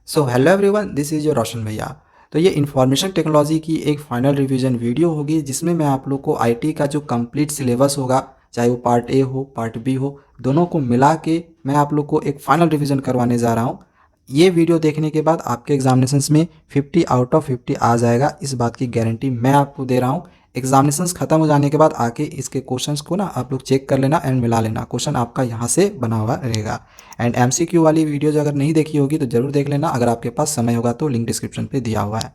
So hello everyone, this is your Roshan bhaiya. तो ये information technology की एक फाइनल रिवीजन वीडियो होगी जिसमें मैं आप लोग को आईटी का जो कंप्लीट सिलेबस होगा, चाहे वो पार्ट ए हो पार्ट बी हो, दोनों को मिला के मैं आप लोग को एक फाइनल रिवीजन करवाने जा रहा हूँ। ये वीडियो देखने के बाद आपके एग्जामिनेशंस में 50 आउट ऑफ 50 आ जाएगा, इस बात की गारंटी मैं आपको दे रहा हूँ। एग्जामिनेशंस खत्म हो जाने के बाद आके इसके क्वेश्चंस को ना आप लोग चेक कर लेना एंड मिला लेना, क्वेश्चन आपका यहाँ से बना हुआ रहेगा। एंड एमसीक्यू वाली वीडियोज अगर नहीं देखी होगी तो जरूर देख लेना, अगर आपके पास समय होगा तो लिंक डिस्क्रिप्शन पे दिया हुआ है।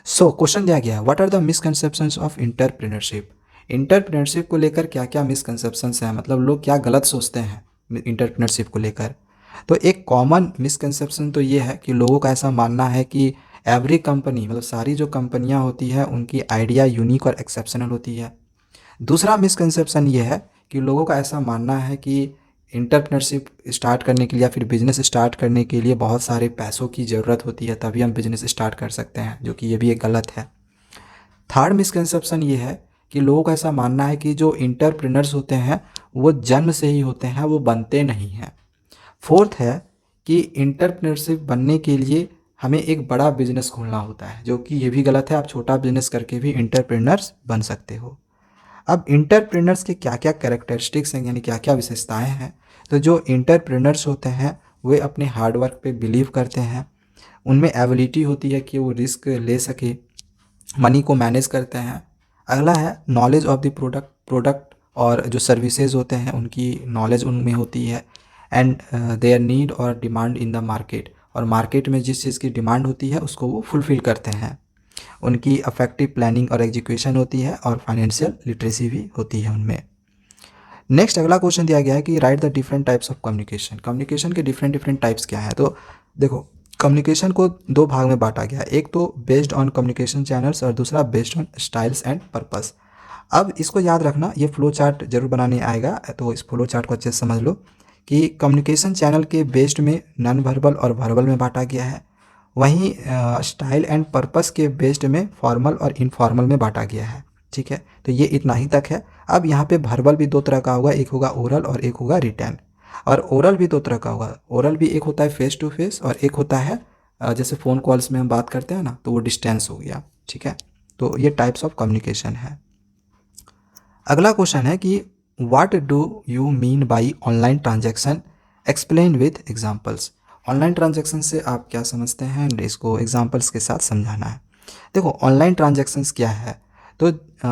सो क्वेश्चन दिया गया है, what are the misconceptions of entrepreneurship. Entrepreneurship को लेकर क्या क्या मिसकंसेप्शंस हैं, मतलब लोग क्या गलत सोचते हैं इंटरप्रेन्योरशिप को लेकर। तो एक कॉमन मिसकंसेप्शन तो ये है कि लोगों का ऐसा मानना है कि एवरी कंपनी, मतलब सारी जो कंपनियां होती है उनकी आइडिया यूनिक और एक्सेप्शनल होती है। दूसरा मिसकंसेप्शन ये है कि लोगों का ऐसा मानना है कि इंटरप्रेन्योरशिप स्टार्ट करने के लिए या फिर बिजनेस स्टार्ट करने के लिए बहुत सारे पैसों की ज़रूरत होती है, तभी हम बिजनेस स्टार्ट कर सकते हैं, जो कि ये भी एक गलत है। थर्ड मिसकंसेप्शन ये है कि लोगों का ऐसा मानना है कि जो इंटरप्रेन्योर्स होते हैं वो जन्म से ही होते हैं, वो बनते नहीं हैं। फोर्थ है कि इंटरप्रेन्योरशिप बनने के लिए हमें एक बड़ा बिजनेस खोलना होता है, जो कि ये भी गलत है, आप छोटा बिजनेस करके भी इंटरप्रेन्योर्स बन सकते हो। अब इंटरप्रेनर्स के क्या क्या कैरेक्टरिस्टिक्स हैं, यानी क्या क्या विशेषताएं हैं। तो जो इंटरप्रेनर्स होते हैं वे अपने हार्डवर्क पे बिलीव करते हैं, उनमें एबिलिटी होती है कि वो रिस्क ले सके, मनी को मैनेज करते हैं। अगला है नॉलेज ऑफ द प्रोडक्ट और जो सर्विसेज होते हैं उनकी नॉलेज उनमें होती है। एंड देयर नीड और डिमांड इन द मार्केट, और मार्केट में जिस चीज़ की डिमांड होती है उसको वो फुलफ़िल करते हैं। उनकी अफेक्टिव प्लानिंग और एग्जीक्यूशन होती है, और फाइनेंशियल लिटरेसी भी होती है उनमें। नेक्स्ट अगला क्वेश्चन दिया गया है कि right the different types of communication. Communication के डिफरेंट डिफरेंट टाइप्स क्या है। तो देखो, कम्युनिकेशन को दो भाग में बांटा गया है, एक तो बेस्ड ऑन कम्युनिकेशन चैनल्स और दूसरा based on styles and purpose. अब इसको याद रखना, ये फ्लो चार्ट जरूर बनाने आएगा, तो इस फ्लो चार्ट को अच्छे से समझ लो कि कम्युनिकेशन चैनल के बेस्ड में नॉन वर्बल और वर्बल में बांटा गया है, वहीं स्टाइल एंड पर्पस के बेस्ड में फॉर्मल और इनफॉर्मल में बांटा गया है। ठीक है, तो ये इतना ही तक है। अब यहाँ पे वर्बल भी दो तरह का होगा, एक होगा ओरल और एक होगा रिटर्न। और ओरल भी दो तरह का होगा, ओरल भी एक होता है फेस टू फेस और एक होता है जैसे फ़ोन कॉल्स में हम बात करते हैं ना, तो वो डिस्टेंस हो गया। ठीक है, तो ये टाइप्स ऑफ कम्युनिकेशन है। अगला क्वेश्चन है कि what do you mean by online transaction, explain with examples. Online transaction से आप क्या समझते हैं, इसको एग्जांपल्स के साथ समझाना है। देखो, ऑनलाइन ट्रांजैक्शंस क्या है। तो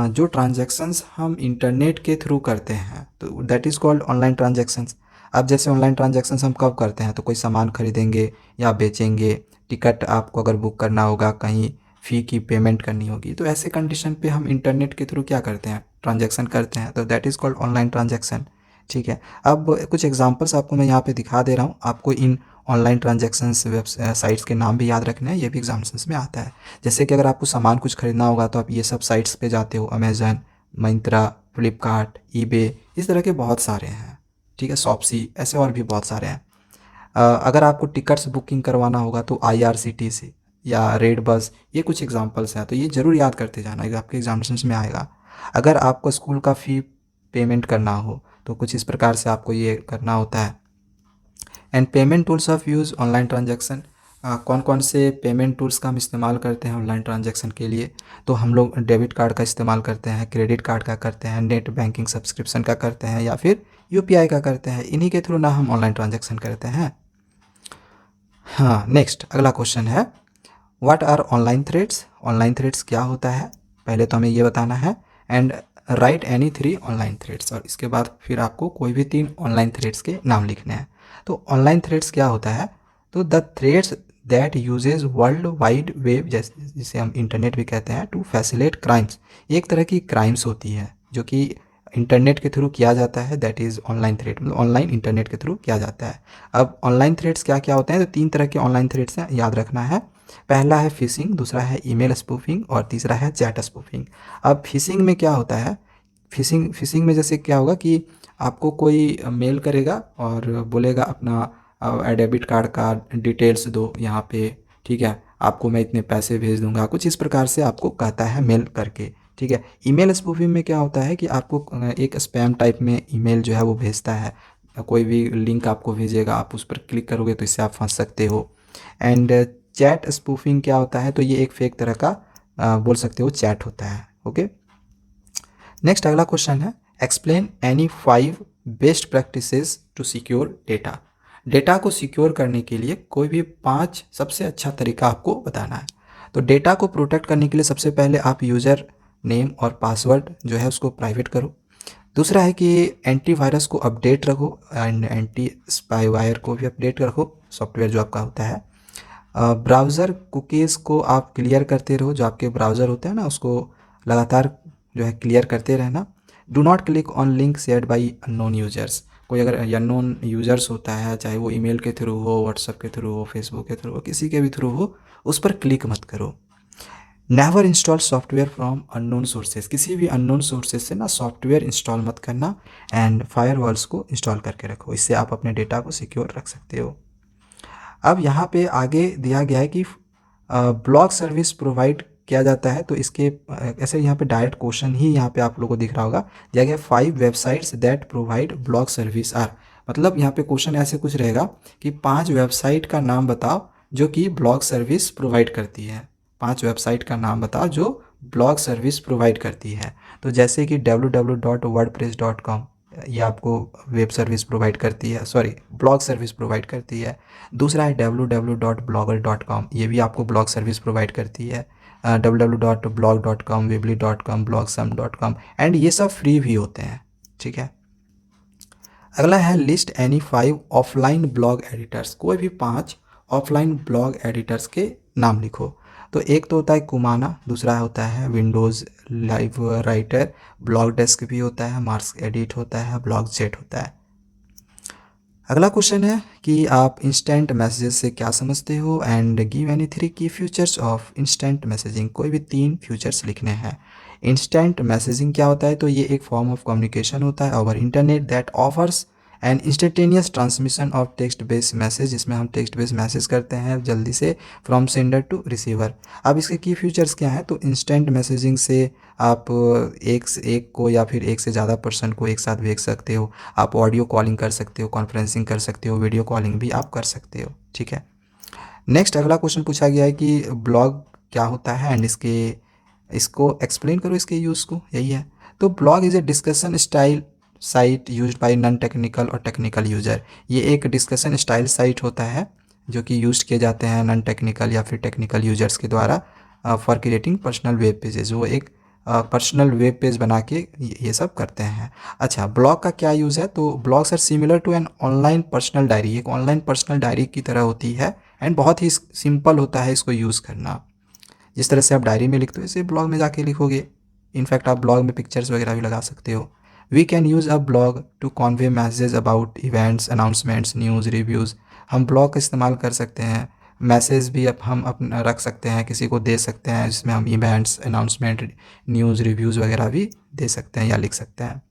जो ट्रांजैक्शंस हम इंटरनेट के थ्रू करते हैं तो that is called online transactions. अब जैसे ऑनलाइन ट्रांजैक्शंस हम कब करते हैं, तो कोई सामान खरीदेंगे या बेचेंगे, टिकट आपको अगर बुक करना होगा, कहीं फ़ी की पेमेंट करनी होगी, तो ऐसे कंडीशन पे हम इंटरनेट के थ्रू क्या करते हैं, ट्रांजैक्शन करते हैं, तो that is called online transaction. ठीक है, अब कुछ एग्जांपल्स आपको मैं यहाँ पे दिखा दे रहा हूँ, आपको इन ऑनलाइन ट्रांजैक्शंस वेब साइट्स के नाम भी याद रखने हैं, ये भी एग्जामिनेशंस में आता है। जैसे कि अगर आपको सामान कुछ खरीदना होगा तो आप ये सब साइट्स पे जाते हो, अमेजन, मिंत्रा, फ्लिपकार्ट, ईबे, इस तरह के बहुत सारे हैं। ठीक है, शॉप्सी, ऐसे और भी बहुत सारे हैं। अगर आपको टिकट्स बुकिंग करवाना होगा तो आईआरसीटीसी या रेड बस, ये कुछ एग्जांपल्स हैं, तो ये ज़रूर याद करते जाना, ये आपके एग्जामिनेशन में आएगा। अगर आपको स्कूल का फ़ी पेमेंट करना हो तो कुछ इस प्रकार से आपको ये करना होता है। And payment tools of use online transaction, कौन कौन से पेमेंट टूल्स का हम इस्तेमाल करते हैं ऑनलाइन ट्रांजैक्शन के लिए। तो हम लोग डेबिट कार्ड का इस्तेमाल करते हैं, क्रेडिट कार्ड का करते हैं, नेट बैंकिंग सब्सक्रिप्शन का करते हैं, या फिर यूपीआई का करते हैं। इन्हीं के थ्रू ना हम ऑनलाइन ट्रांजैक्शन करते हैं। हाँ, नेक्स्ट अगला क्वेश्चन है, what are online threads. Online threads क्या होता है, पहले तो हमें ये बताना है। And write any 3 online threads, और इसके बाद फिर आपको कोई भी 3 ऑनलाइन थ्रेड्स के नाम लिखने हैं। तो ऑनलाइन थ्रेड्स क्या होता है, तो the threads that usage world wide web, जैसे जिसे हम इंटरनेट भी कहते हैं, टू फैसिलेट क्राइम्स। एक तरह की क्राइम्स होती है जो कि इंटरनेट के थ्रू किया जाता है, दैट इज़ ऑनलाइन थ्रेड, मतलब ऑनलाइन इंटरनेट के थ्रू किया जाता है। अब ऑनलाइन थ्रेड्स क्या क्या होते हैं, तो 3 तरह के ऑनलाइन थ्रेड्स हैं, याद रखना है। पहला है फिशिंग, दूसरा है ईमेल स्पूफिंग और तीसरा है चैट स्पूफिंग। अब फिशिंग में क्या होता है, फिशिंग फिशिंग में जैसे क्या होगा कि आपको कोई मेल करेगा और बोलेगा अपना डेबिट कार्ड का डिटेल्स दो यहाँ पे, ठीक है, आपको मैं इतने पैसे भेज दूंगा, कुछ इस प्रकार से आपको कहता है मेल करके। ठीक है, ईमेल स्पूफिंग में क्या होता है कि आपको एक स्पैम टाइप में ईमेल जो है वो भेजता है, कोई भी लिंक आपको भेजेगा, आप उस पर क्लिक करोगे तो इससे आप फंस सकते हो। एंड चैट स्पूफिंग क्या होता है, तो ये एक फेक तरह का बोल सकते हो चैट होता है। ओके, नेक्स्ट अगला क्वेश्चन है, explain any 5 best practices to secure data. Data को सिक्योर करने के लिए कोई भी 5 सबसे अच्छा तरीका आपको बताना है। तो डेटा को प्रोटेक्ट करने के लिए सबसे पहले आप यूज़र नेम और पासवर्ड जो है उसको प्राइवेट करो। दूसरा है कि एंटीवायरस को अपडेट रखो एंड एंटी स्पाईवायर को भी अपडेट रखो, सॉफ्टवेयर जो आपका होता है। ब्राउज़र कुकीज़ को आप क्लियर करते रहो, जो आपके ब्राउज़र होते हैं ना उसको लगातार जो है क्लियर करते रहना। Do not click on link shared by unknown users. कोई अगर अननोन यूजर्स होता है, चाहे वो ईमेल के थ्रू हो, व्हाट्सएप के थ्रू हो, फेसबुक के थ्रू हो, किसी के भी थ्रू हो, उस पर क्लिक मत करो। Never install software from unknown sources. किसी भी अननोन सोर्सेज से ना सॉफ्टवेयर इंस्टॉल मत करना। एंड फायरवॉल्स को इंस्टॉल करके रखो, इससे आप अपने डेटा को सिक्योर रख सकते हो। अब यहाँ पे आगे दिया गया है कि ब्लॉग सर्विस प्रोवाइड किया जाता है, तो इसके ऐसे यहाँ पे डायरेक्ट क्वेश्चन ही यहाँ पे आप लोगों को दिख रहा होगा, दिया गया 5 websites that provide blog service are. मतलब यहाँ पे क्वेश्चन ऐसे कुछ रहेगा कि 5 वेबसाइट का नाम बताओ जो कि ब्लॉग सर्विस प्रोवाइड करती है। 5 वेबसाइट का नाम बताओ जो ब्लॉग सर्विस प्रोवाइड करती है। तो जैसे कि www.wordpress.com, ये आपको वेब सर्विस प्रोवाइड करती है, सॉरी ब्लॉग सर्विस प्रोवाइड करती है। दूसरा है www.blogger.com, ये भी आपको ब्लॉग सर्विस प्रोवाइड करती है। www.blog.com, weebly.com, blogsum.com, एंड ये सब फ्री भी होते हैं। ठीक है, अगला है list any 5 offline blog editors. कोई भी 5 ऑफलाइन ब्लॉग एडिटर्स के नाम लिखो। तो एक तो होता है कुमाना, दूसरा होता है Windows live writer, blog desk भी होता है, मार्क्स एडिट होता है, ब्लॉग जेट होता है। अगला क्वेश्चन है कि आप इंस्टेंट मैसेजेस से क्या समझते हो एंड गिव एनी 3 की फीचर्स ऑफ इंस्टेंट मैसेजिंग। कोई भी 3 फीचर्स लिखने हैं। इंस्टेंट मैसेजिंग क्या होता है, तो ये एक फॉर्म ऑफ कम्युनिकेशन होता है over internet that offers and instantaneous transmission of text based message, जिसमें हम टेक्स्ट बेस्ड मैसेज करते हैं जल्दी से फ्रॉम सेंडर टू रिसीवर। अब इसके की फीचर्स क्या हैं, तो इंस्टेंट मैसेजिंग से आप एक से एक को या फिर एक से ज़्यादा पर्सन को एक साथ भेज सकते हो। आप ऑडियो कॉलिंग कर सकते हो, कॉन्फ्रेंसिंग कर सकते हो, वीडियो कॉलिंग भी आप कर सकते हो। ठीक है, नेक्स्ट अगला क्वेश्चन पूछा गया है कि ब्लॉग क्या होता है एंड इसको एक्सप्लेन करो, इसके यूज़ को, यही है। तो blog is a discussion style site used by non technical और टेक्निकल यूज़र। ये एक डिस्कशन स्टाइल साइट होता है जो कि यूज किए जाते हैं नॉन टेक्निकल या फिर टेक्निकल यूजर्स के द्वारा for creating personal web pages. वो एक पर्सनल वेब पेज बना के ये सब करते हैं। अच्छा, ब्लॉग का क्या यूज़ है, तो blogs are similar to an online personal diary. एक ऑनलाइन पर्सनल डायरी की तरह होती है एंड बहुत ही सिंपल होता है इसको यूज़ करना। जिस तरह से आप डायरी में लिखते हो इसे ब्लॉग में जाके लिखोगे। इनफैक्ट आप ब्लॉग में पिक्चर्स वगैरह भी लगा सकते हो। We can use a blog to convey message about events, announcements, news, reviews. हम ब्लॉग का इस्तेमाल कर सकते हैं, मैसेज भी अब हम अपना रख सकते हैं, किसी को दे सकते हैं, जिसमें हम इवेंट्स, अनाउंसमेंट, न्यूज़, रिव्यूज़ वगैरह भी दे सकते हैं या लिख सकते हैं।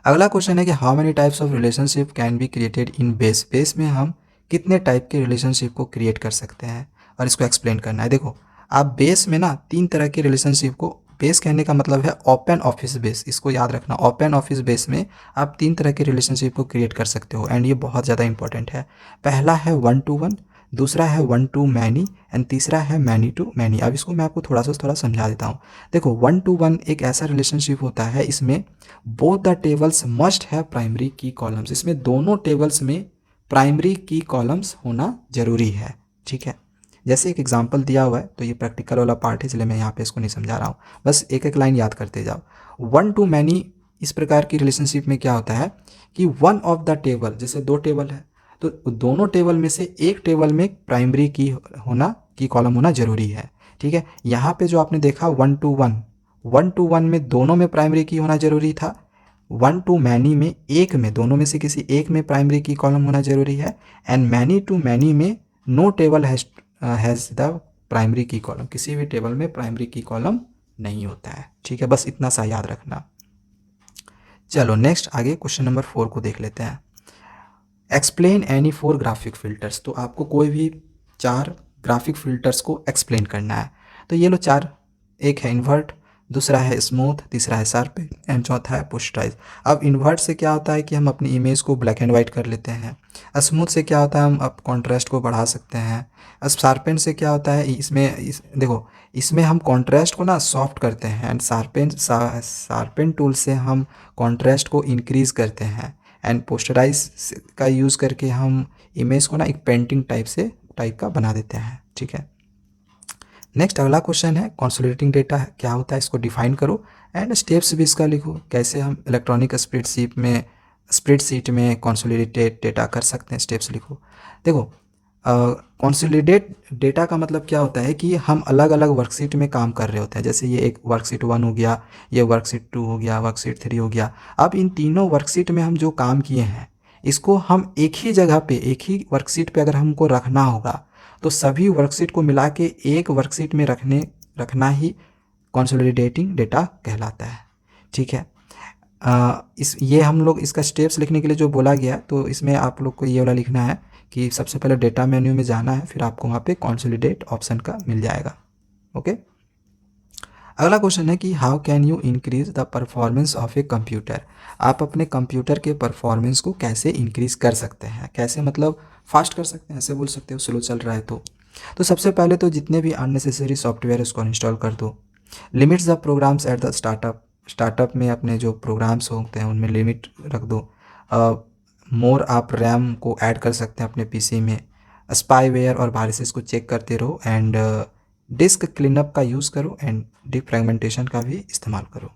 अगला क्वेश्चन है कि how many types of relationship can be created in base. Base में हम कितने टाइप के रिलेशनशिप को क्रिएट कर सकते हैं और इसको एक्सप्लेन करना है। देखो, आप बेस में ना 3 तरह के रिलेशनशिप को, बेस कहने का मतलब है ओपन ऑफिस बेस, इसको याद रखना। ओपन ऑफिस बेस में आप 3 तरह के रिलेशनशिप को क्रिएट कर सकते हो एंड ये बहुत ज़्यादा इंपॉर्टेंट है। पहला है 1 to 1, दूसरा है 1 to many एंड तीसरा है मैनी टू मैनी। अब इसको मैं आपको थोड़ा समझा देता हूँ। देखो, 1 to 1 एक ऐसा रिलेशनशिप होता है, इसमें both the tables must have primary की कॉलम्स। इसमें दोनों टेबल्स में प्राइमरी की कॉलम्स होना जरूरी है। ठीक है, जैसे एक एग्जांपल दिया हुआ है, तो ये प्रैक्टिकल वाला पार्ट है इसलिए मैं यहाँ पे इसको नहीं समझा रहा हूँ, बस एक एक लाइन याद करते जाओ। 1 to many इस प्रकार की रिलेशनशिप में क्या होता है कि वन ऑफ द टेबल, जैसे 2 टेबल है तो दोनों टेबल में से एक टेबल में प्राइमरी की कॉलम होना जरूरी है। ठीक है, यहाँ पे जो आपने देखा 1 to 1 में दोनों में प्राइमरी की होना जरूरी था। 1 to many में एक में, दोनों में से किसी एक में प्राइमरी की कॉलम होना जरूरी है। एंड मैनी टू मैनी में no table has the primary key column, किसी भी टेबल में प्राइमरी की कॉलम नहीं होता है। ठीक है, बस इतना सा याद रखना। चलो नेक्स्ट आगे क्वेश्चन नंबर 4 को देख लेते हैं। Explain any 4 graphic filters. तो आपको कोई भी 4 ग्राफिक फिल्टर्स को एक्सप्लेन करना है। तो ये लो 4, एक है इन्वर्ट, दूसरा है स्मूथ, तीसरा है शार्प एंड चौथा है पोस्टराइज। अब इन्वर्ट से क्या होता है कि हम अपनी इमेज को ब्लैक एंड वाइट कर लेते हैं। स्मूथ से क्या होता है हम अब कॉन्ट्रास्ट को बढ़ा सकते हैं। अब शार्पेन से क्या होता है देखो इसमें हम कॉन्ट्रास्ट को ना सॉफ्ट करते हैं एंड शार्पेन टूल से हम कॉन्ट्रास्ट को इंक्रीज करते हैं एंड पोस्टराइज का यूज़ करके हम इमेज को ना एक पेंटिंग टाइप का बना देते हैं। ठीक है, नेक्स्ट अगला क्वेश्चन है कंसोलिडेटिंग डेटा क्या होता है, इसको डिफाइन करो एंड स्टेप्स भी इसका लिखो, कैसे हम इलेक्ट्रॉनिक स्प्रेडशीट में कंसोलिडेटेड डेटा कर सकते हैं, स्टेप्स लिखो। देखो कंसोलिडेट डेटा का मतलब क्या होता है कि हम अलग अलग वर्कशीट में काम कर रहे होते हैं। जैसे ये एक वर्कशीट 1 हो गया, ये वर्कशीट 2 हो गया, वर्कशीट 3 हो गया। अब इन तीनों वर्कशीट में हम जो काम किए हैं इसको हम एक ही जगह पे, एक ही वर्कशीट पे अगर हमको रखना होगा तो सभी वर्कशीट को मिला के एक वर्कशीट में रखना ही कंसोलिडेटिंग डेटा कहलाता है। ठीक है, ये हम लोग इसका स्टेप्स लिखने के लिए जो बोला गया तो इसमें आप लोग को ये वाला लिखना है कि सबसे पहले डेटा मेन्यू में जाना है, फिर आपको वहाँ पे कंसोलिडेट ऑप्शन का मिल जाएगा। ओके, अगला क्वेश्चन है कि how can you increase the performance of a computer. आप अपने कंप्यूटर के परफॉर्मेंस को कैसे इंक्रीज कर सकते हैं, कैसे मतलब फास्ट कर सकते हैं, ऐसे बोल सकते हो स्लो चल रहा है तो सबसे पहले तो जितने भी अननेसेसरी सॉफ्टवेयर है उसको इंस्टॉल कर दो। Limits the programs at the startup में अपने जो प्रोग्राम्स होते हैं उनमें लिमिट रख दो। मोर आप रैम को ऐड कर सकते हैं अपने पीसी में। स्पाईवेयर और वायरसेस को चेक करते रहो एंड डिस्क क्लीनअप का यूज़ करो एंड डिफ्रैगमेंटेशन का भी इस्तेमाल करो।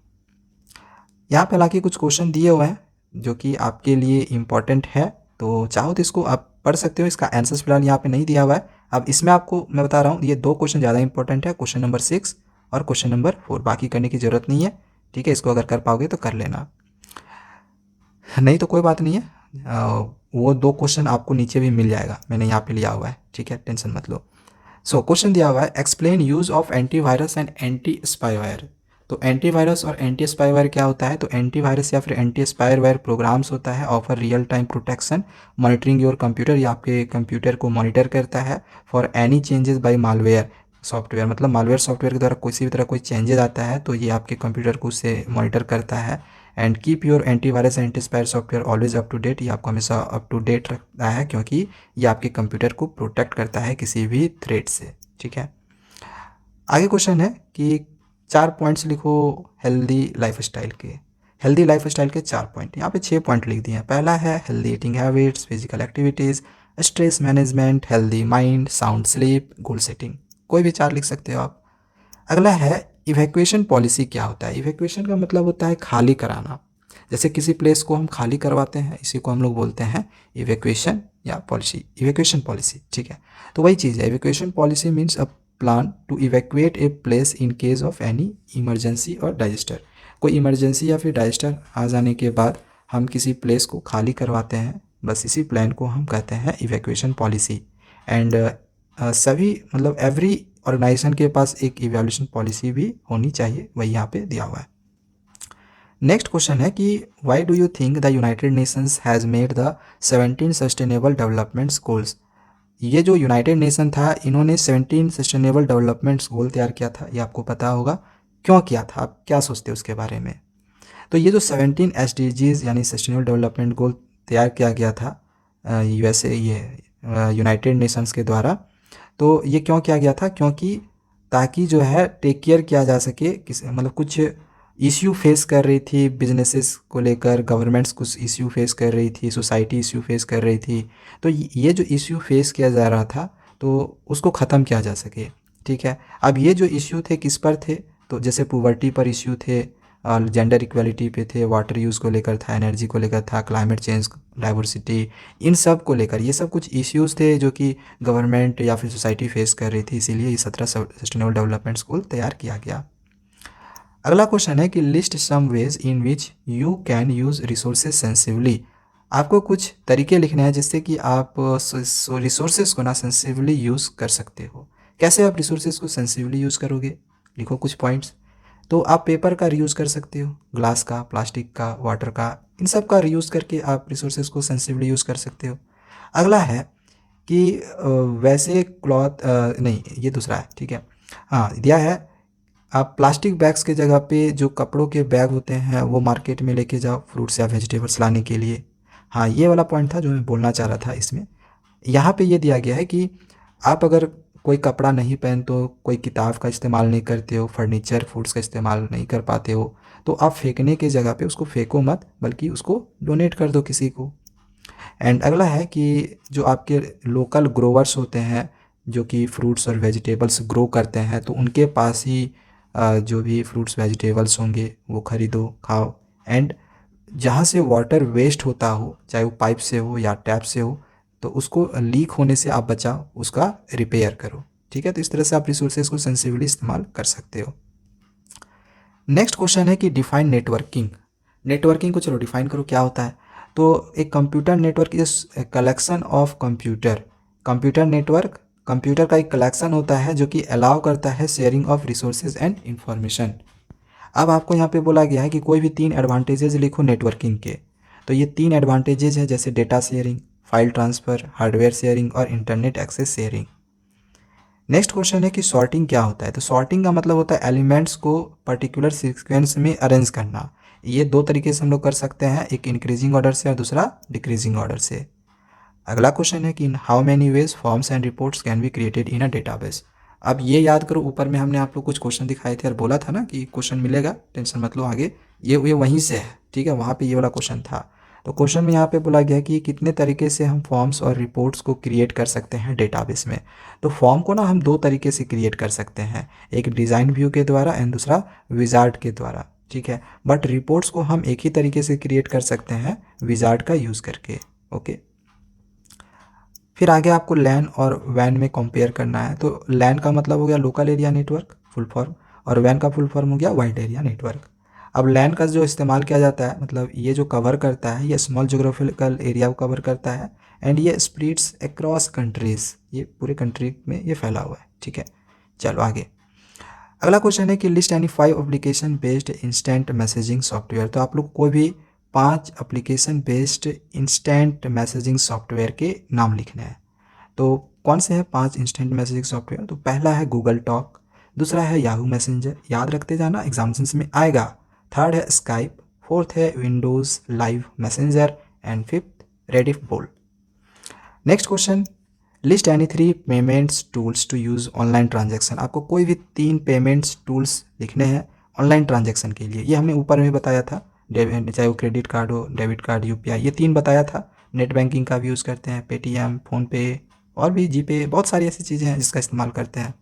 यहाँ पे हालांकि कुछ क्वेश्चन दिए हुए हैं जो कि आपके लिए इम्पॉर्टेंट है, तो चाहो तो इसको आप पढ़ सकते हो। इसका आंसर्स फिलहाल यहाँ पे नहीं दिया हुआ है। अब इसमें आपको मैं बता रहा हूँ, ये 2 क्वेश्चन ज़्यादा इंपॉर्टेंट है, क्वेश्चन नंबर 6 और क्वेश्चन नंबर 4। बाकी करने की ज़रूरत नहीं है। ठीक है, इसको अगर कर पाओगे तो कर लेना, नहीं तो कोई बात नहीं है। वो 2 क्वेश्चन आपको नीचे भी मिल जाएगा, मैंने यहाँ पे लिया हुआ है। ठीक है, टेंशन मत लो। सो क्वेश्चन दिया हुआ है explain use of antivirus and anti spyware. तो एंटीवायरस और एंटी स्पाईवेयर क्या होता है, तो एंटीवायरस या फिर एंटी स्पाईवेयर प्रोग्राम्स होता है offer real time protection monitoring your computer, या आपके कंप्यूटर को मॉनिटर करता है for any changes by malware software. मतलब मालवेयर सॉफ्टवेयर के द्वारा किसी भी तरह कोई चेंजेस आता है तो ये आपके कंप्यूटर को उससे मॉनिटर करता है। And keep your antivirus anti spyware software always up to date, ये आपको हमेशा अप टू डेट रखता है क्योंकि ये आपके कंप्यूटर को प्रोटेक्ट करता है किसी भी थ्रेट से। ठीक है, आगे क्वेश्चन है कि 4 पॉइंट्स लिखो हेल्दी लाइफस्टाइल के। हेल्दी लाइफस्टाइल के 4 पॉइंट, यहाँ पे 6 पॉइंट लिख दिए हैं। पहला है healthy eating habits, physical activities, stress management, healthy mind, sound sleep, goal setting. कोई भी 4 लिख सकते हो आप। अगला है इवैक्यूएशन पॉलिसी क्या होता है। इवैक्यूएशन का मतलब होता है खाली कराना। जैसे किसी प्लेस को हम खाली करवाते हैं, इसी को हम लोग बोलते हैं इवैक्यूएशन या पॉलिसी, इवैक्यूएशन पॉलिसी। ठीक है, तो वही चीज़ है। Evacuation policy means a plan to evacuate a place in case of any emergency और डाइजेस्टर। कोई इमरजेंसी या फिर डाइजेस्टर आ जाने के बाद हम किसी प्लेस को खाली करवाते हैं, बस इसी प्लान को हम कहते हैं इवैक्यूएशन पॉलिसी। एंड सभी मतलब एवरी ऑर्गेनाइजेशन के पास एक इवैल्यूएशन पॉलिसी भी होनी चाहिए, वही यहाँ पे दिया हुआ है। नेक्स्ट क्वेश्चन है कि why do you think the United Nations has made the 17 sustainable developments goals. ये जो यूनाइटेड नेशन था इन्होंने 17 सस्टेनेबल डेवलपमेंट्स गोल तैयार किया था, ये आपको पता होगा। क्यों किया था, आप क्या सोचते हो उसके बारे में। तो ये जो 17 SDGs यानी सस्टेनेबल डेवलपमेंट गोल तैयार किया गया था USA ये यूनाइटेड नेशंस के द्वारा, तो ये क्यों किया गया था, क्योंकि ताकि जो है टेक केयर किया जा सके मतलब कुछ इश्यू फेस कर रही थी बिजनेसेस को लेकर, गवर्नमेंट्स कुछ इश्यू फेस कर रही थी, सोसाइटी इश्यू फेस कर रही थी। तो ये जो इश्यू फेस किया जा रहा था तो उसको ख़त्म किया जा सके। ठीक है, अब ये जो इश्यू थे किस पर थे, तो जैसे पुवर्टी पर इश्यू थे, जेंडर इक्वलिटी पे थे, वाटर यूज़ को लेकर था, एनर्जी को लेकर था, क्लाइमेट चेंज, डाइवर्सिटी, इन सब को लेकर ये सब कुछ इश्यूज़ थे जो कि गवर्नमेंट या फिर सोसाइटी फेस कर रही थी, इसीलिए ये 17 सस्टेनेबल डेवलपमेंट गोल तैयार किया गया। अगला क्वेश्चन है कि list some ways in which you can use resources sensibly. आपको कुछ तरीके लिखने हैं जिससे कि आप रिसोर्सेज को ना सेंसिवली यूज़ कर सकते हो। कैसे आप रिसोर्सेज को सेंसिवली यूज़ करोगे, लिखो कुछ पॉइंट्स। तो आप पेपर का रीयूज़ कर सकते हो, ग्लास का, प्लास्टिक का, वाटर का, इन सब का रीयूज़ करके आप रिसोर्सेज को सेंसिवली यूज़ कर सकते हो। अगला है कि वैसे क्लॉथ नहीं, ये दूसरा है। ठीक है, हाँ दिया है आप प्लास्टिक बैग्स के जगह पे जो कपड़ों के बैग होते हैं वो मार्केट में लेके जाओ फ्रूट्स या वेजिटेबल्स लाने के लिए। हाँ, ये वाला पॉइंट था जो मैं बोलना चाह रहा था इसमें। यहाँ पे ये दिया गया है कि आप अगर कोई कपड़ा नहीं पहनते हो, कोई किताब का इस्तेमाल नहीं करते हो, फर्नीचर फूड्स का इस्तेमाल नहीं कर पाते हो, तो आप फेंकने के जगह पे उसको फेंको मत, बल्कि उसको डोनेट कर दो किसी को। एंड अगला है कि जो आपके लोकल ग्रोवर्स होते हैं जो कि फ्रूट्स और वेजिटेबल्स ग्रो करते हैं, तो उनके पास ही जो भी फ्रूट्स वेजिटेबल्स होंगे वो ख़रीदो, खाओ। एंड जहाँ से वाटर वेस्ट होता हो, चाहे वो पाइप से हो या टैप से हो, तो उसको लीक होने से आप बचाओ, उसका रिपेयर करो। ठीक है, तो इस तरह से आप रिसोर्सेज को सेंसिबली इस्तेमाल कर सकते हो। नेक्स्ट क्वेश्चन है कि डिफाइन नेटवर्किंग। नेटवर्किंग को चलो डिफाइन करो, क्या होता है। तो एक computer network is collection of computer. Computer network computer का एक कलेक्शन होता है जो कि अलाउ करता है sharing of resources and information. अब आपको यहाँ पे बोला गया है कि कोई भी 3 एडवांटेजेस लिखो नेटवर्किंग के। तो ये 3 एडवांटेजेस हैं, जैसे data sharing, file transfer, hardware sharing और internet access sharing. Next question है कि सॉर्टिंग क्या होता है। तो सॉर्टिंग का मतलब होता है एलिमेंट्स को पर्टिकुलर सीक्वेंस में अरेंज करना। ये 2 तरीके से हम लोग कर सकते हैं, एक इंक्रीजिंग ऑर्डर से और दूसरा डिक्रीजिंग ऑर्डर से। अगला क्वेश्चन है कि in how many ways forms and reports can be created in a database. अब ये याद करो, ऊपर में हमने आप लोग कुछ क्वेश्चन दिखाए थे और बोला था ना कि क्वेश्चन मिलेगा, टेंशन मत लो आगे, ये वहीं से है। ठीक है, वहाँ पे ये वाला क्वेश्चन था। तो क्वेश्चन में यहाँ पे बोला गया कि कितने तरीके से हम फॉर्म्स और रिपोर्ट्स को क्रिएट कर सकते हैं डेटाबेस में। तो फॉर्म को ना हम 2 तरीके से क्रिएट कर सकते हैं, एक डिज़ाइन व्यू के द्वारा एंड दूसरा विजार्ड के द्वारा। ठीक है, बट रिपोर्ट्स को हम एक ही तरीके से क्रिएट कर सकते हैं, विजार्ड का यूज़ करके। ओके, फिर आगे आपको लैन और वैन में कंपेयर करना है। तो लैन का मतलब हो गया local area network full form, और वैन का फुल फॉर्म हो गया वाइड एरिया नेटवर्क। अब लैन का जो इस्तेमाल किया जाता है, मतलब ये जो कवर करता है, ये स्मॉल जोग्राफिकल एरिया को कवर करता है एंड ये स्प्रेड्स अक्रॉस कंट्रीज, ये पूरे कंट्री में ये फैला हुआ है। ठीक है, चलो आगे। अगला क्वेश्चन है कि list any 5 application based instant messaging software. तो आप लोग कोई भी 5 application based instant messaging software के नाम लिखने हैं। तो कौन से हैं 5 इंस्टेंट मैसेजिंग सॉफ्टवेयर। तो पहला है गूगल टॉक, दूसरा है याहू मैसेंजर, याद रखते जाना एग्जाम्स में आएगा। थर्ड है स्काइप, फोर्थ है Windows Live Messenger and fifth Rediff Bol. Next question, list any 3 payments tools to use online transaction. आपको कोई भी 3 पेमेंट्स टूल्स लिखने हैं ऑनलाइन ट्रांजेक्शन के लिए। ये हमने ऊपर में बताया था, चाहे वो क्रेडिट कार्ड हो, डेबिट कार्ड, यूपीआई, ये 3 बताया था। नेट बैंकिंग का भी यूज़ करते हैं, पेटीएम, फ़ोनपे और भी जीपे, बहुत सारी ऐसी चीज़ें हैं जिसका इस्तेमाल करते हैं।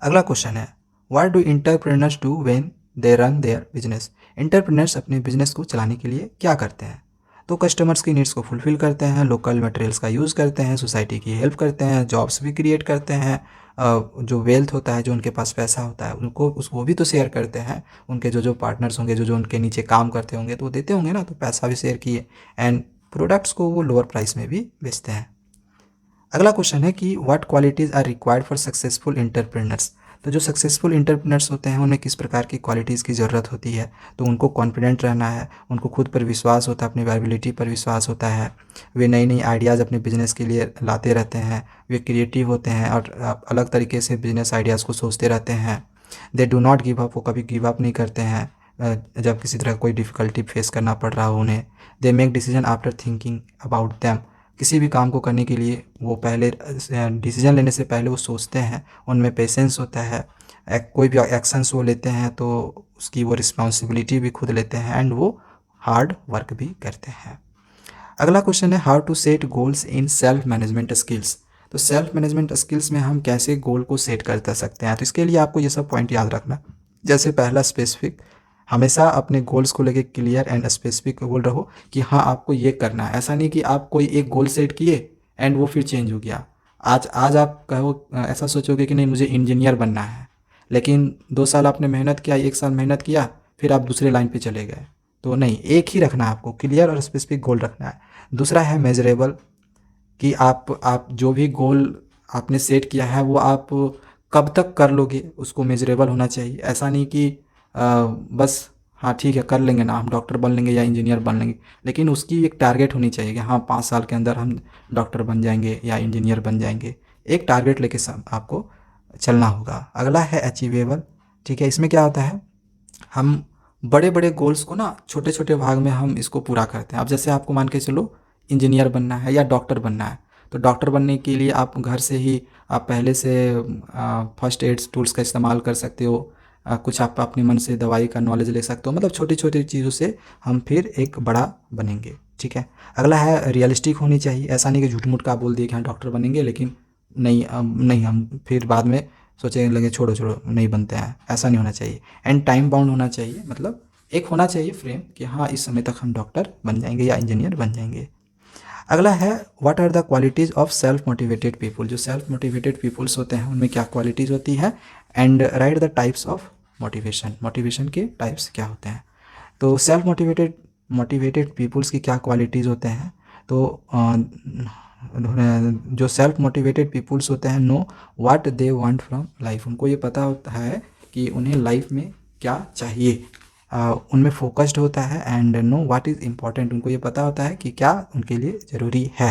अगला क्वेश्चन है what do entrepreneurs do when they run their business. Entrepreneurs अपने बिजनेस को चलाने के लिए क्या करते हैं। तो कस्टमर्स की नीड्स को फुलफिल करते हैं, लोकल मटेरियल्स का यूज़ करते हैं, सोसाइटी की हेल्प करते हैं, जॉब्स भी क्रिएट करते हैं, जो वेल्थ होता है, जो उनके पास पैसा होता है, उनको वो भी तो शेयर करते हैं। उनके जो पार्टनर्स होंगे, जो उनके नीचे काम करते होंगे, तो वो देते होंगे ना, तो पैसा भी शेयर किए एंड प्रोडक्ट्स को वो लोअर प्राइस में भी बेचते हैं। अगला क्वेश्चन है कि what qualities are required for successful entrepreneurs. तो जो सक्सेसफुल एंटरप्रेन्योर्स होते हैं उन्हें किस प्रकार की क्वालिटीज़ की ज़रूरत होती है। तो उनको कॉन्फिडेंट रहना है, उनको खुद पर विश्वास होता है, अपनी एबिलिटी पर विश्वास होता है, वे नई नई आइडियाज़ अपने बिजनेस के लिए लाते रहते हैं, वे क्रिएटिव होते हैं और अलग तरीके से बिजनेस आइडियाज़ को सोचते रहते हैं। They do not give up, वो कभी गिव अप नहीं करते हैं जब किसी तरह कोई डिफ़िकल्टी फेस करना पड़ रहा हो उन्हें। They make decision after thinking about them, किसी भी काम को करने के लिए वो पहले डिसीजन लेने से पहले वो सोचते हैं, उनमें पेशेंस होता है। कोई भी एक्शंस वो लेते हैं तो उसकी वो रिस्पॉन्सिबिलिटी भी खुद लेते हैं एंड वो हार्ड वर्क भी करते हैं। अगला क्वेश्चन है how to set goals in self management skills. तो सेल्फ मैनेजमेंट स्किल्स में हम कैसे गोल को सेट कर सकते हैं। तो इसके लिए आपको ये सब पॉइंट याद रखना। जैसे पहला स्पेसिफिक, हमेशा अपने गोल्स को लेके क्लियर एंड स्पेसिफिक गोल रहो कि हाँ आपको ये करना है। ऐसा नहीं कि आप कोई एक गोल सेट किए एंड वो फिर चेंज हो गया। आज आप कहो, ऐसा सोचोगे कि नहीं मुझे इंजीनियर बनना है, लेकिन 2 साल आपने मेहनत किया, 1 साल मेहनत किया, फिर आप दूसरे लाइन पे चले गए। तो नहीं, एक ही रखना है आपको, क्लियर और स्पेसिफिक गोल रखना है। दूसरा है मेजरेबल, कि आप जो भी गोल आपने सेट किया है वो आप कब तक कर लोगे, उसको मेजरेबल होना चाहिए। ऐसा नहीं कि बस हाँ ठीक है कर लेंगे ना, हम डॉक्टर बन लेंगे या इंजीनियर बन लेंगे, लेकिन उसकी एक टारगेट होनी चाहिए कि हाँ 5 साल के अंदर हम डॉक्टर बन जाएंगे या इंजीनियर बन जाएंगे। एक टारगेट लेके आपको चलना होगा। अगला है अचीवेबल, ठीक है। इसमें क्या होता है, हम बड़े बड़े गोल्स को ना छोटे छोटे भाग में हम इसको पूरा करते हैं। अब जैसे आपको मान के चलो इंजीनियर बनना है या डॉक्टर बनना है, तो डॉक्टर बनने के लिए आप घर से ही आप पहले से फर्स्ट एड्स टूल्स का इस्तेमाल कर सकते हो। कुछ आप अपने मन से दवाई का नॉलेज ले सकते हो। मतलब छोटी छोटी चीज़ों से हम फिर एक बड़ा बनेंगे। ठीक है। अगला है रियलिस्टिक होनी चाहिए। ऐसा नहीं कि झूठ मूठ का बोल दिए कि हाँ डॉक्टर बनेंगे, लेकिन नहीं नहीं हम फिर बाद में सोचने लगे छोड़ो छोड़ो नहीं बनते हैं, ऐसा नहीं होना चाहिए। एंड टाइम बाउंड होना चाहिए, मतलब एक होना चाहिए फ्रेम कि हाँ इस समय तक हम डॉक्टर बन जाएंगे या इंजीनियर बन जाएंगे। अगला है what are the qualities of self motivated people. जो सेल्फ मोटिवेटेड पीपल्स होते हैं उनमें क्या क्वालिटीज़ होती है, and write the types of motivation. Motivation के टाइप्स क्या होते हैं। तो सेल्फ मोटिवेटेड मोटिवेटेड पीपल्स की क्या क्वालिटीज़ होते हैं, तो जो सेल्फ मोटिवेटेड पीपल्स होते हैं know what they want from life. उनको ये पता होता है कि उन्हें लाइफ में क्या चाहिए। उनमें फोकस्ड होता है and know what is important. उनको ये पता होता है कि क्या उनके लिए ज़रूरी है।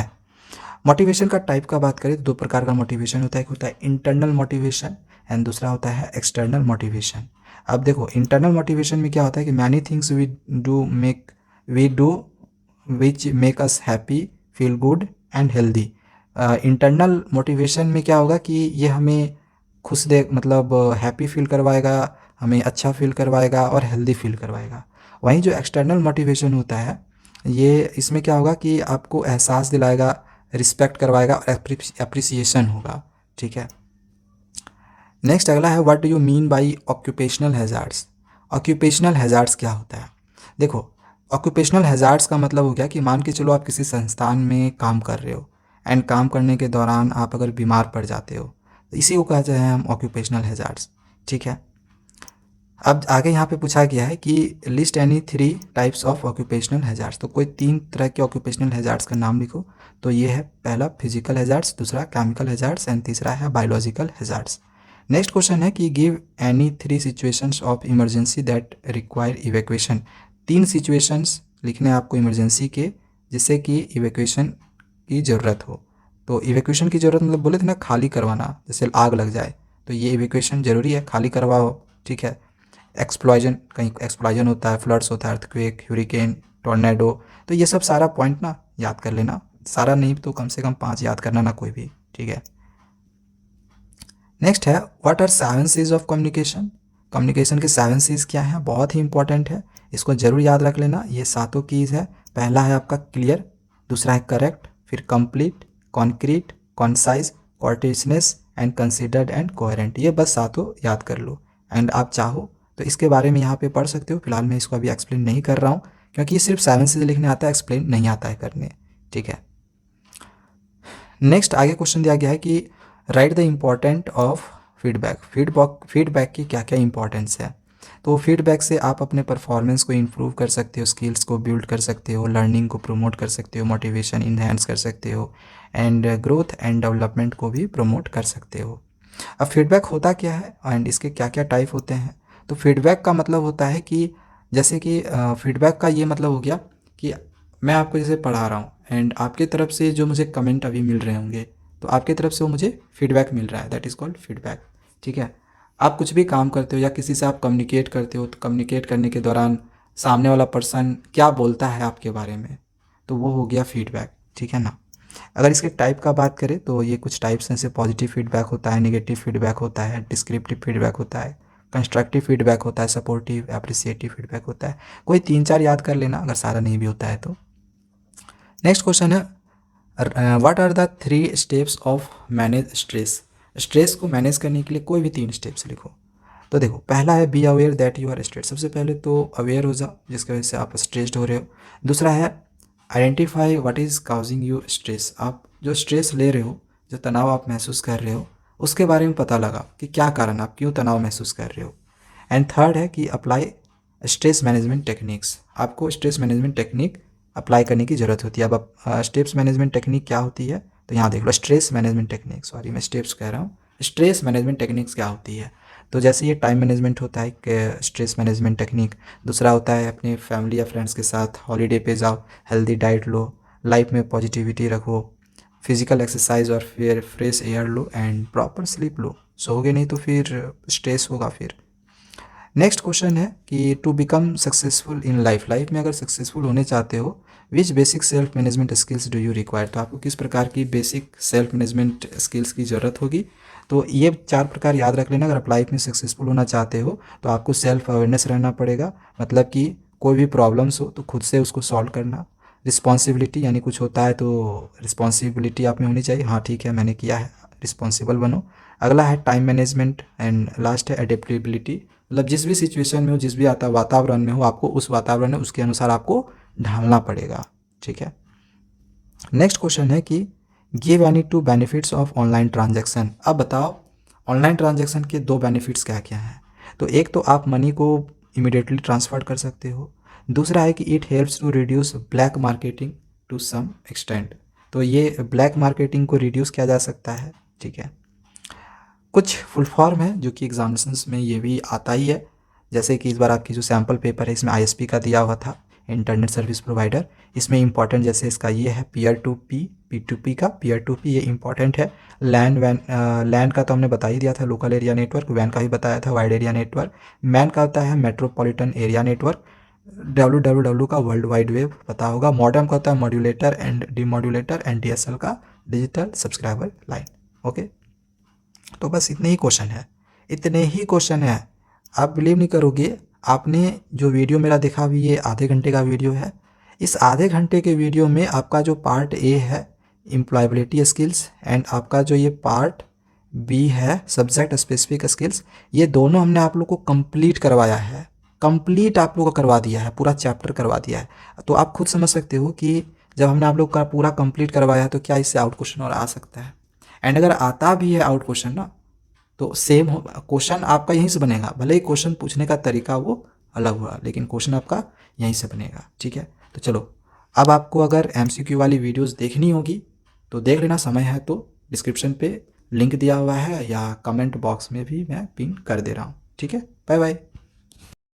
मोटिवेशन का टाइप का बात करें तो दो प्रकार का मोटिवेशन होता है। एक होता है इंटरनल मोटिवेशन एंड दूसरा होता है एक्सटर्नल मोटिवेशन। अब देखो इंटरनल मोटिवेशन में क्या होता है कि many things we do which make us happy, feel good and healthy. Internal motivation में क्या होगा कि ये हमें खुश मतलब हैप्पी फील करवाएगा, हमें अच्छा फील करवाएगा और हेल्दी फील करवाएगा। वहीं जो एक्सटर्नल मोटिवेशन होता है ये इसमें क्या होगा कि आपको एहसास दिलाएगा, रिस्पेक्ट करवाएगा और अप्रिसिएशन होगा। ठीक है। नेक्स्ट अगला है what do you mean by occupational hazards. Occupational hazards क्या होता है। देखो ऑक्यूपेशनल हैज़ार्ड्स का मतलब हो गया कि मान के चलो आप किसी संस्थान में काम कर रहे हो एंड काम करने के दौरान आप अगर बीमार पड़ जाते हो तो इसी को कहते हैं हम ऑक्यूपेशनल हैज़ार्ड्स। ठीक है। अब आगे यहाँ पे पूछा गया है कि list any 3 types of occupational hazards. तो कोई 3 तरह के ऑक्यूपेशनल हैज़ार्ड्स का नाम लिखो। तो ये है पहला फिजिकल हैज़ार्ड्स, दूसरा केमिकल हैज़ार्ड्स एंड तीसरा है बायोलॉजिकल हैज़ार्ड्स। नेक्स्ट क्वेश्चन है कि give any 3 situations of emergency that require evacuation. 3 situations लिखने हैं आपको इमरजेंसी के जिससे कि इवैक्यूएशन की ज़रूरत हो। तो इवैक्यूएशन की ज़रूरत मतलब बोले थे ना खाली करवाना, जैसे आग लग जाए तो ये इवैक्यूएशन ज़रूरी है, खाली करवाओ। ठीक है। एक्सप्लॉजन, कहीं एक्सप्लॉजन होता है, फ्लड्स होता है, अर्थक्वेक, ह्यूरिकेन, टॉर्नेडो। तो ये सब सारा पॉइंट ना याद कर लेना, सारा नहीं तो कम से कम 5 याद करना ना कोई भी। ठीक है। नेक्स्ट है what are 7 C's of communication. Communication के 7 C's क्या हैं, बहुत ही इंपॉर्टेंट है, इसको जरूर याद रख लेना। ये सातों कीज है। पहला है आपका क्लियर, दूसरा है करेक्ट, फिर complete, concrete, concise, courteousness and considered and coherent. ये बस सातों याद कर लो एंड आप चाहो तो इसके बारे में यहाँ पे पढ़ सकते हो। फिलहाल मैं इसको अभी एक्सप्लेन नहीं कर रहा हूँ क्योंकि ये सिर्फ 7 C's लिखने आता है, एक्सप्लेन नहीं आता है करने। ठीक है। नेक्स्ट आगे क्वेश्चन दिया गया है कि right the important of feedback. Feedback की क्या क्या इंपॉर्टेंस है। तो फीडबैक से आप अपने परफॉर्मेंस को इम्प्रूव कर सकते हो, स्किल्स को बिल्ड कर सकते हो, लर्निंग को प्रमोट कर सकते हो, मोटिवेशन इन्हेंस कर सकते हो एंड ग्रोथ एंड डेवलपमेंट को भी प्रमोट कर सकते हो। अब फीडबैक होता क्या है एंड इसके क्या क्या टाइप होते हैं। तो फीडबैक का मतलब होता है कि जैसे कि फीडबैक का ये मतलब हो गया कि मैं आपको जैसे पढ़ा रहा हूँ एंड आपकी तरफ से जो मुझे कमेंट अभी मिल रहे होंगे तो आपकी तरफ से वो मुझे फीडबैक मिल रहा है, दैट इज़ कॉल्ड फीडबैक। ठीक है। आप कुछ भी काम करते हो या किसी से आप कम्युनिकेट करते हो तो कम्युनिकेट करने के दौरान सामने वाला पर्सन क्या बोलता है आपके बारे में, तो वो हो गया फीडबैक। ठीक है ना। अगर इसके टाइप का बात करें तो ये कुछ टाइप्स हैं, जैसे पॉजिटिव फीडबैक होता है, नेगेटिव फीडबैक होता है, डिस्क्रिप्टिव फीडबैक होता है, कंस्ट्रक्टिव फीडबैक होता है, सपोर्टिव, एप्रिसिएटिव फीडबैक होता है। कोई 3-4 याद कर लेना अगर सारा नहीं भी होता है तो। नेक्स्ट क्वेश्चन है what are the 3 steps of manage stress. Stress को मैनेज करने के लिए कोई भी 3 स्टेप्स लिखो। तो देखो पहला है be aware that you are stress. सबसे पहले तो अवेयर हो जाओ जिसकी वजह से आप स्ट्रेस्ड हो रहे हो। दूसरा है identify what is causing you stress. आप जो स्ट्रेस ले रहे हो, जो तनाव आप महसूस कर रहे हो, उसके बारे में पता लगा कि क्या कारण, आप क्यों तनाव महसूस कर रहे हो। एंड थर्ड है कि अप्लाई स्ट्रेस मैनेजमेंट टेक्निक्स। आपको स्ट्रेस मैनेजमेंट टेक्निक अप्लाई करने की ज़रूरत होती है। अब स्ट्रेस मैनेजमेंट टेक्निक क्या होती है तो यहाँ देख लो, स्ट्रेस मैनेजमेंट टेक्निक, सॉरी मैं स्टेप्स कह रहा हूँ, स्ट्रेस मैनेजमेंट टेक्निक्स क्या होती है। तो जैसे ये टाइम मैनेजमेंट होता है कि स्ट्रेस मैनेजमेंट टेक्निक। दूसरा होता है अपने फैमिली या फ्रेंड्स के साथ हॉलीडे पे जाओ, हेल्दी डाइट लो, लाइफ में पॉजिटिविटी रखो, फिजिकल एक्सरसाइज और फिर फ्रेश एयर लो एंड प्रॉपर स्लीप लो। सोओगे नहीं तो फिर स्ट्रेस होगा फिर। नेक्स्ट क्वेश्चन है कि to become successful in life में अगर सक्सेसफुल होने चाहते हो which basic self management skills do you require, तो आपको किस प्रकार की बेसिक सेल्फ मैनेजमेंट स्किल्स की ज़रूरत होगी। तो ये 4 प्रकार याद रख लेना। अगर आप लाइफ में सक्सेसफुल होना चाहते हो तो आपको सेल्फ अवेयरनेस रहना पड़ेगा, मतलब कि कोई भी प्रॉब्लम्स हो तो खुद से उसको सॉल्व करना। रिस्पॉन्सिबिलिटी यानी कुछ होता है तो रिस्पॉन्सिबिलिटी आप में होनी चाहिए, हाँ ठीक है मैंने किया है, रिस्पॉन्सिबल बनो। अगला है टाइम मैनेजमेंट एंड लास्ट है एडेप्टेबिलिटी, मतलब जिस भी सिचुएशन में हो, जिस भी वातावरण में हो, आपको उस वातावरण में उसके अनुसार आपको ढालना पड़ेगा, ठीक है। नेक्स्ट क्वेश्चन है कि give any 2 benefits of online transaction. अब बताओ ऑनलाइन ट्रांजैक्शन के 2 बेनिफिट्स क्या क्या हैं। तो एक तो आप मनी को इमिडिएटली ट्रांसफ़र कर सकते हो, दूसरा है कि it helps to reduce black marketing to some extent. तो ये ब्लैक मार्केटिंग को रिड्यूस किया जा सकता है, ठीक है। कुछ फुल फॉर्म है जो कि एग्जामिनेशंस में ये भी आता ही है, जैसे कि इस बार आपकी जो सैम्पल पेपर है इसमें आईएसपी का दिया हुआ था, इंटरनेट सर्विस प्रोवाइडर। इसमें इंपॉर्टेंट जैसे इसका ये है पीयर टू पी, P2P का पीयर टू पी, ये इंपॉर्टेंट है। लैंड का तो हमने बता ही दिया था, लोकल एरिया नेटवर्क। वैन का भी बताया था, वाइड एरिया नेटवर्क। मैन का होता है मेट्रोपॉलिटन एरिया नेटवर्क। WWW का वर्ल्ड वाइड वेब पता होगा। मॉडेम का होता है modulator and demodulator, and DSL का डिजिटल सब्सक्राइबर लाइन। ओके, तो बस इतने ही क्वेश्चन है, इतने ही क्वेश्चन है। आप बिलीव नहीं करोगे, आपने जो वीडियो मेरा देखा अभी ये आधे घंटे का वीडियो है। इस आधे घंटे के वीडियो में आपका जो पार्ट ए है एम्प्लॉयबिलिटी स्किल्स एंड आपका जो ये पार्ट बी है सब्जेक्ट स्पेसिफिक स्किल्स, ये दोनों हमने आप लोग को कंप्लीट करवाया है, कंप्लीट आप लोग को करवा दिया है, पूरा चैप्टर करवा दिया है। तो आप खुद समझ सकते हो कि जब हमने आप लोग का पूरा कंप्लीट करवाया है तो क्या इससे आउट क्वेश्चन और आ सकता है। एंड अगर आता भी है आउट क्वेश्चन ना, तो सेम क्वेश्चन आपका यहीं से बनेगा, भले ही क्वेश्चन पूछने का तरीका वो अलग हुआ लेकिन क्वेश्चन आपका यहीं से बनेगा, ठीक है। तो चलो, अब आपको अगर MCQ वाली वीडियोस देखनी होगी तो देख लेना, समय है तो डिस्क्रिप्शन पे लिंक दिया हुआ है या कमेंट बॉक्स में भी मैं पिन कर दे रहा हूँ, ठीक है। Bye bye.